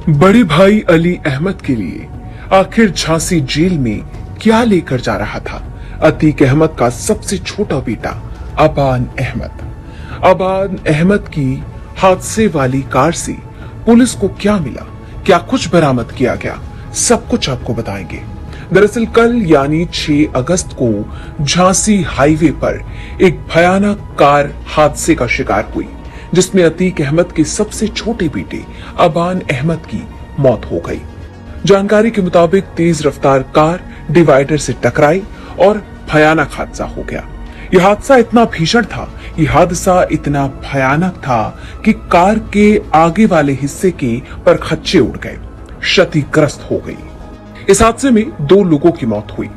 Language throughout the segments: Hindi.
बड़े भाई अली अहमद के लिए आखिर झांसी जेल में क्या लेकर जा रहा था अतीक अहमद का सबसे छोटा बेटा अबान अहमद। अबान अहमद की हादसे वाली कार से पुलिस को क्या मिला, क्या कुछ बरामद किया गया, सब कुछ आपको बताएंगे। दरअसल कल यानी 6 अगस्त को झांसी हाईवे पर एक भयानक कार हादसे का शिकार हुई, जिसमें अतीक अहमद के सबसे छोटे बेटे अबान अहमद की मौत हो गई। जानकारी के मुताबिक तेज रफ्तार कार डिवाइडर से टकराई और भयानक हादसा हो गया। यह हादसा इतना भीषण था, यह हादसा इतना भयानक था कि कार के आगे वाले हिस्से के परखच्चे उड़ गए, क्षतिग्रस्त हो गई। इस हादसे में 2 लोगों की मौत हुई,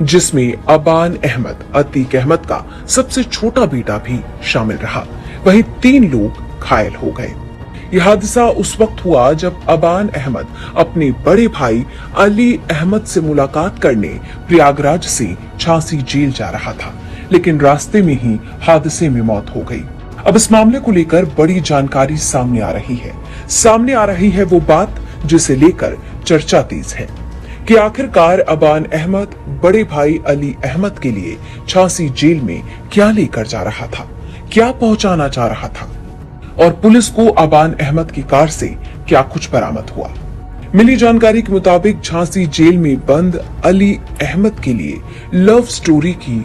जिसमें अबान अहमद अतीक अहमद का सबसे छोटा बेटा भी शामिल रहा। वहीं 3 लोग घायल हो गए। यह हादसा उस वक्त हुआ जब अबान अहमद अपने बड़े भाई अली अहमद से मुलाकात करने प्रयागराज से झांसी जेल जा रहा था, लेकिन रास्ते में ही हादसे में मौत हो गई। अब इस मामले को लेकर बड़ी जानकारी सामने आ रही है। सामने आ रही है वो बात जिसे लेकर चर्चा तेज है कि आखिरकार अबान अहमद बड़े भाई अली अहमद के लिए झांसी जेल में क्या लेकर जा रहा था, क्या पहुंचाना चाह रहा था, और पुलिस को अबान अहमद की कार से क्या कुछ बरामद हुआ। मिली जानकारी के मुताबिक झांसी जेल में बंद अली अहमद के लिए लव स्टोरी की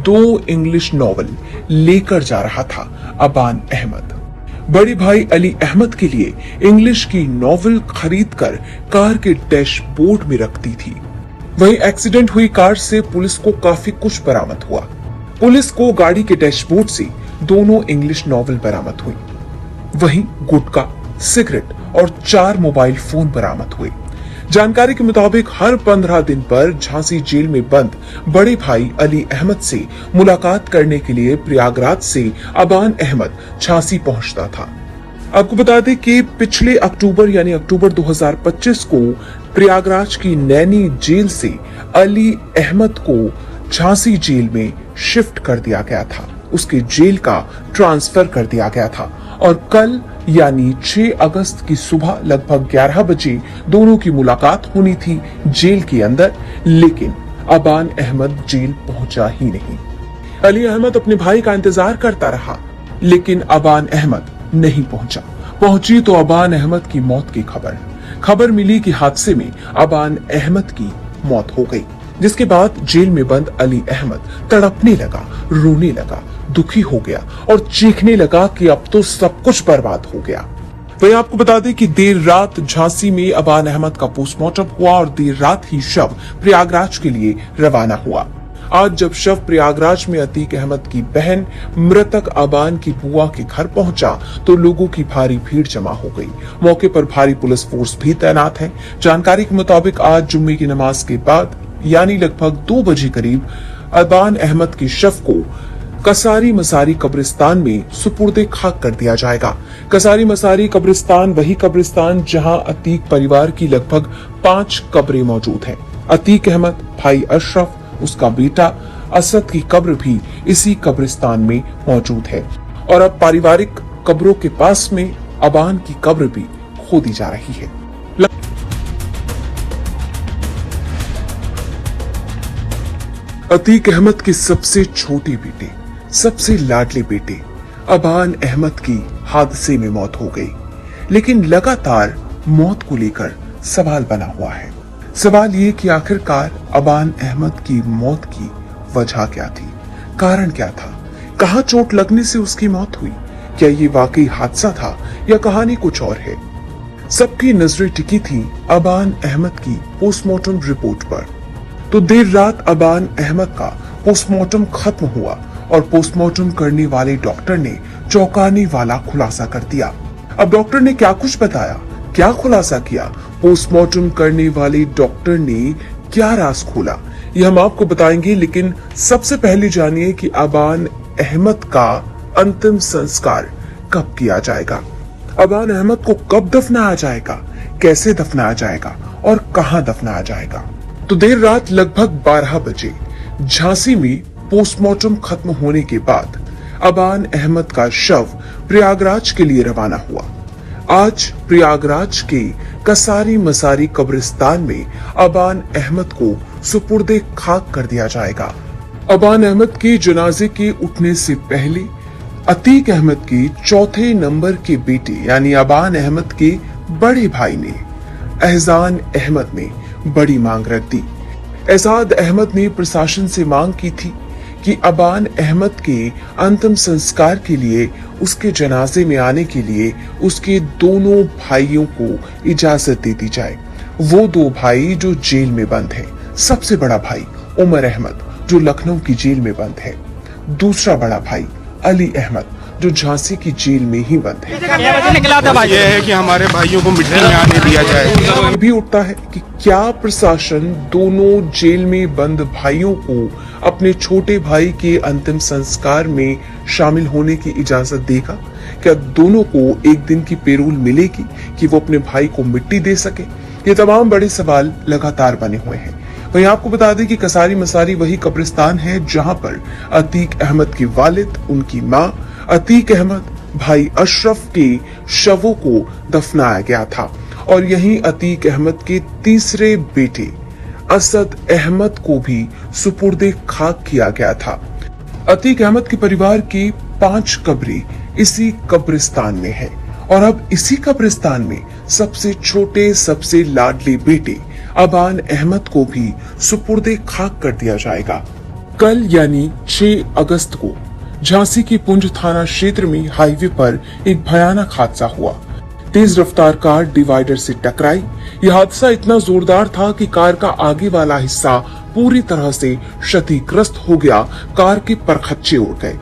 2 इंग्लिश नॉवल लेकर जा रहा था अबान अहमद। बड़े भाई अली अहमद के लिए इंग्लिश की नॉवल खरीदकर कार के डैशबोर्ड में रखती थी। वहीं एक्सीडेंट हुई कार से पुलिस को काफी कुछ बरामद हुआ। पुलिस को गाड़ी के डैशबोर्ड से 2 इंग्लिश नॉवल बरामद हुई। वहीं गुटखा, सिगरेट और 4 मोबाइल फोन बरामद हुए। जानकारी के मुताबिक हर 15 दिन पर झांसी जेल में बंद बड़े भाई अली अहमद से मुलाकात करने के लिए प्रयागराज से अबान अहमद झांसी पहुंचता था। आपको बता दें कि पिछले अक्टूबर यानी अक्टूबर 2025 को प्रयागराज की नैनी जेल से अली अहमद को झांसी जेल में शिफ्ट कर दिया गया था, उसके जेल का ट्रांसफर कर दिया गया था। और कल यानी 6 अगस्त की सुबह लगभग 11 बजे दोनों की मुलाकात होनी थी जेल के अंदर, लेकिन अबान अहमद जेल पहुंचा ही नहीं। अली अहमद अपने भाई का इंतजार करता रहा, लेकिन अबान अहमद नहीं पहुंचा। पहुंची तो अबान अहमद की मौत की खबर मिली कि हादसे में अबान अहमद की मौत हो गई, जिसके बाद जेल में बंद अली अहमद तड़पने लगा, रोने लगा, दुखी हो गया और चीखने लगा कि अब तो सब कुछ बर्बाद हो गया। वहीं आपको बता दें कि देर रात झांसी में अबान अहमद का पोस्टमार्टम हुआ और देर रात ही शव प्रयागराज के लिए रवाना हुआ। आज जब शव प्रयागराज में अतीक अहमद की बहन मृतक अबान की बुआ के घर पहुंचा तो लोगों की भारी भीड़ जमा हो गई। मौके पर भारी पुलिस फोर्स भी तैनात है। जानकारी के मुताबिक आज जुम्मे की नमाज के बाद यानी लगभग 2 बजे करीब अबान अहमद के शव को कसारी मसारी कब्रिस्तान में सुपुर्दे खाक कर दिया जाएगा। कसारी मसारी कब्रिस्तान वही कब्रिस्तान जहां अतीक परिवार की लगभग 5 कब्रें मौजूद हैं। अतीक अहमद, भाई अशरफ, उसका बेटा असद की कब्र भी इसी कब्रिस्तान में मौजूद है। और अब पारिवारिक कब्रों के पास में अबान की कब्र भी खोदी जा रही है। अतीक अहमद के सबसे छोटे बेटे, सबसे लाडले बेटे अबान अहमद की हादसे में मौत हो गई, लेकिन लगातार मौत को लेकर सवाल बना हुआ है। सवाल ये कि आखिरकार अबान अहमद की मौत की वजह क्या थी, कारण क्या था, कहां चोट लगने से उसकी मौत हुई, क्या ये वाकई हादसा था या कहानी कुछ और है। सबकी नजरें टिकी थी अबान अहमद की पोस्टमार्टम रिपोर्ट पर। तो देर रात अबान अहमद का पोस्टमार्टम खत्म हुआ और पोस्टमार्टम करने वाले डॉक्टर ने चौंकाने वाला खुलासा कर दिया। अब डॉक्टर ने क्या कुछ बताया, क्या खुलासा किया, पोस्टमार्टम करने वाले डॉक्टर ने क्या राज खोला, ये हम आपको बताएंगे। लेकिन सबसे पहले जानिए कि अबान अहमद का अंतिम संस्कार कब किया जाएगा, अबान अहमद को कब दफनाया जाएगा, कैसे दफनाया जाएगा और कहां दफनाया जाएगा। तो देर रात लगभग 12 बजे झांसी में पोस्टमार्टम खत्म होने के बाद अबान अहमद का शव प्रयागराज के लिए रवाना हुआ। आज प्रयागराज के कसारी मसारी कब्रिस्तान में अबान अहमद को सुपुर्दे खाक कर दिया जाएगा। अबान अहमद के जनाजे के उठने से पहले अतीक अहमद के चौथे नंबर के बेटे यानी अबान अहमद के बड़े भाई ने एहसान अहमद ने बड़ी मांग रख दी। एजाद अहमद ने प्रशासन से मांग की थी कि अबान अहमद के अंतिम संस्कार के लिए उसके जनाजे में आने के लिए उसके दोनों भाइयों को इजाजत दे दी जाए। वो दो भाई जो जेल में बंद हैं, सबसे बड़ा भाई उमर अहमद जो लखनऊ की जेल में बंद है, दूसरा बड़ा भाई अली अहमद जो झांसी की जेल में ही बंद है। यह है कि हमारे भाइयों को मिट्टी में आने दिया जाए। भी उठता है कि क्या प्रशासन दोनों जेल में बंद भाइयों को अपने छोटे भाई के अंतिम संस्कार में शामिल होने की इजाजत देगा? क्या दोनों को एक दिन की पेरोल मिलेगी कि वो अपने भाई को मिट्टी दे सके? ये तमाम बड़े सवाल लगातार बने हुए हैं। वहीं आपको बता दें कि कसारी मसारी वही कब्रिस्तान है जहां पर अतीक अहमद के वालिद, उनकी मां अतीक अहमद, भाई अशरफ के शवों को दफनाया गया था और यहीं अतीक अहमद के तीसरे बेटे असद अहमद को भी सुपुर्दे खाक किया गया था। अतीक अहमद के परिवार की 5 कब्रें इसी कब्रिस्तान में है और अब इसी कब्रिस्तान में सबसे छोटे, सबसे लाडले बेटे अबान अहमद को भी सुपुर्दे खाक कर दिया जाएगा। कल यानी 6 अगस्त को झांसी की पुंज थाना क्षेत्र में हाईवे पर एक भयानक हादसा हुआ। तेज रफ्तार कार डिवाइडर से टकराई। यह हादसा इतना जोरदार था कि कार का आगे वाला हिस्सा पूरी तरह से क्षतिग्रस्त हो गया। कार के परखच्चे उड़ गए।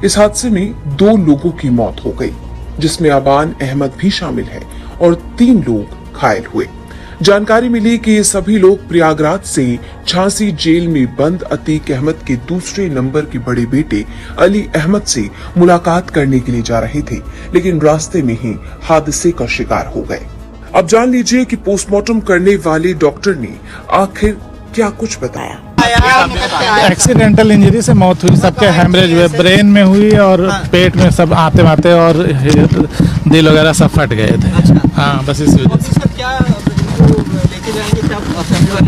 इस हादसे में 2 लोगों की मौत हो गई, जिसमें अबान अहमद भी शामिल है और 3 लोग घायल हुए। जानकारी मिली कि ये सभी लोग प्रयागराज से झांसी जेल में बंद अतीक अहमद के दूसरे नंबर के बड़े बेटे अली अहमद से मुलाकात करने के लिए जा रहे थे, लेकिन रास्ते में ही हादसे का शिकार हो गए। अब जान लीजिए कि पोस्टमार्टम करने वाले डॉक्टर ने आखिर क्या कुछ बताया। एक्सीडेंटल इंजरी से मौत हुई, सबके हेमरेज हुए, ब्रेन में हुई और पेट में सब आते आते और दिल वगैरह सब फट गए थे। हाँ, बस इस वजह से।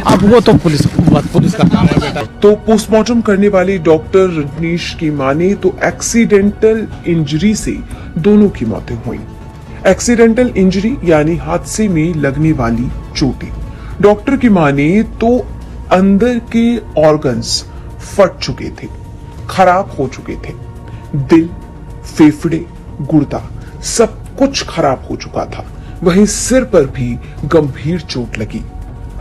अब वो तो पुलिस का काम है बेटा। तो पोस्टमार्टम करने वाले डॉक्टर रजनीश की माने तो एक्सीडेंटल इंजरी से दोनों की मौतें हुई। एक्सीडेंटल इंजरी यानी हादसे में लगने वाली चोटें। डॉक्टर की माने तो अंदर के ऑर्गन्स फट चुके थे, खराब हो चुके थे। दिल, फेफड़े, गुर्दा सब कुछ खराब हो चुका था। वहीं सिर पर भी गंभीर चोट लगी।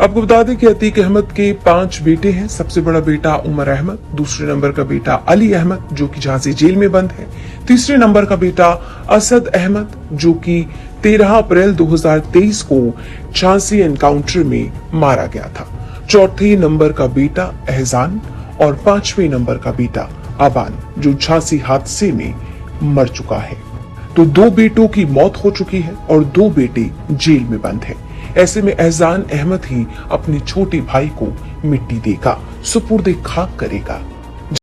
आपको बता दें कि अतीक अहमद के 5 बेटे हैं। सबसे बड़ा बेटा उमर अहमद, दूसरे नंबर का बेटा अली अहमद जो कि झांसी जेल में बंद है, तीसरे नंबर का बेटा असद अहमद जो कि 13 अप्रैल 2023 को झांसी एनकाउंटर में मारा गया था, चौथे नंबर का बेटा एहसान और 5वें नंबर का बेटा अबान जो झांसी हादसे में मर चुका है। तो 2 बेटों की मौत हो चुकी है और 2 बेटे जेल में बंद हैं। ऐसे में एहसान अहमद ही अपने छोटे भाई को मिट्टी देगा, सुपुर्दे खाक करेगा।